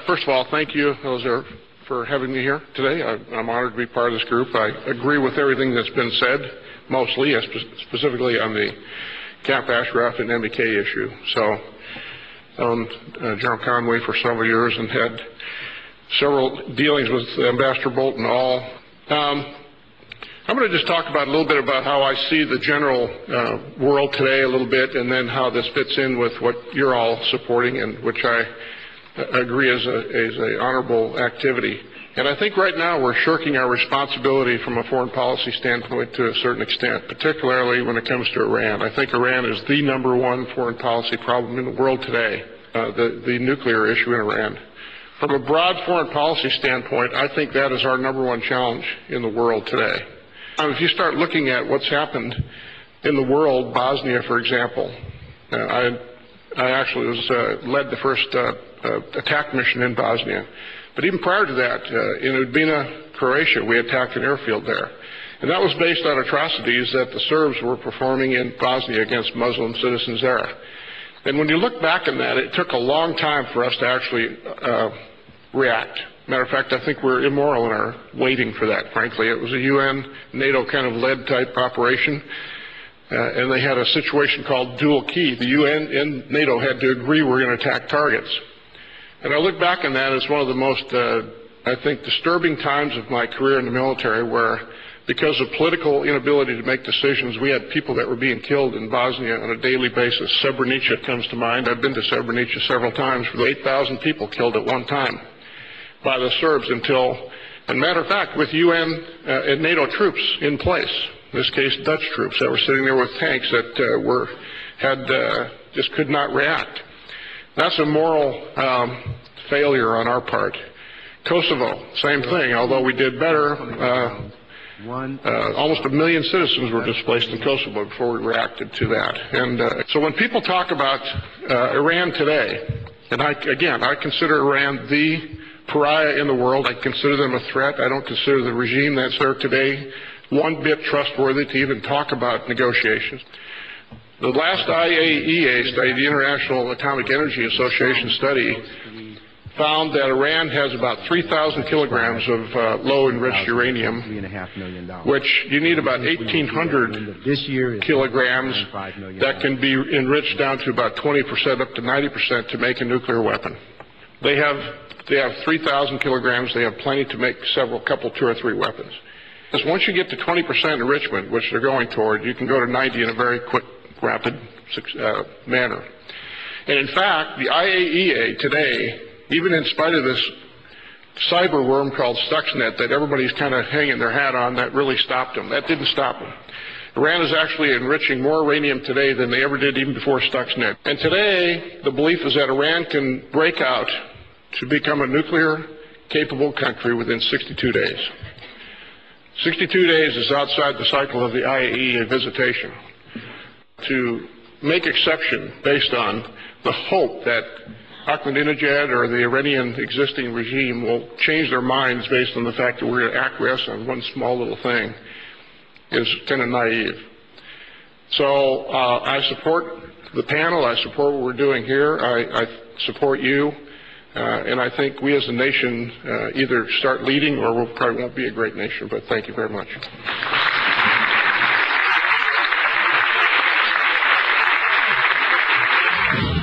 First of all, thank you, for having me here today. I'm honored to be part of this group. I agree with everything that's been said, mostly, specifically on the Camp Ashraf and MEK issue. So, General Conway for several years and had several dealings with Ambassador Bolton all. I'm going to just talk about a little bit about how I see the general world today a little bit, and then how this fits in with what you're all supporting, and which I agree is a honorable activity. And I think right now we're shirking our responsibility from a foreign policy standpoint to a certain extent, particularly when it comes to Iran. I think Iran is the #1 foreign policy problem in the world today, the nuclear issue in Iran. From a broad foreign policy standpoint, I think that is our #1 challenge in the world today. If you start looking at what's happened in the world, Bosnia, for example, I actually led the first attack mission in Bosnia. But even prior to that, in Udbina, Croatia, we attacked an airfield there. And that was based on atrocities that the Serbs were performing in Bosnia against Muslim citizens there. And when you look back on that, it took a long time for us to actually react. Matter of fact, I think we're immoral in our waiting for that, frankly. It was a UN, NATO kind of led type operation. And they had a situation called dual key. The UN and NATO had to agree we're going to attack targets. And I look back on that as one of the most, I think, disturbing times of my career in the military, where because of political inability to make decisions, we had people that were being killed in Bosnia on a daily basis. Srebrenica comes to mind. I've been to Srebrenica several times. For the 8,000 people killed at one time by the Serbs until, and matter of fact, with UN and NATO troops in place, in this case Dutch troops that were sitting there with tanks that just could not react. That's a moral failure on our part. Kosovo, same thing, although we did better. Almost 1 million citizens were displaced in Kosovo before we reacted to that. And so when people talk about Iran today, and I consider Iran the pariah in the world. I consider them a threat. I don't consider the regime that's there today one bit trustworthy to even talk about negotiations. The last IAEA study, the International Atomic Energy Association study, found that Iran has about 3,000 kilograms of low-enriched uranium, which you need about 1,800 kilograms that can be enriched down to about 20%, up to 90% to make a nuclear weapon. They have 3,000 kilograms. They have plenty to make couple, 2 or 3 weapons. Because once you get to 20% enrichment, which they're going toward, you can go to 90 in a very quick, rapid manner. And in fact, the IAEA today, even in spite of this cyber worm called Stuxnet that everybody's kind of hanging their hat on, that really stopped them. That didn't stop them. Iran is actually enriching more uranium today than they ever did even before Stuxnet. And today, the belief is that Iran can break out to become a nuclear-capable country within 62 days. 62 days is outside the cycle of the IAEA visitation. To make exception based on the hope that Ahmadinejad or the Iranian existing regime will change their minds based on the fact that we're going to acquiesce on one small little thing is kind of naive. So I support the panel. I support what we're doing here. I support you. And I think we as a nation either start leading or we probably won't be a great nation. But thank you very much.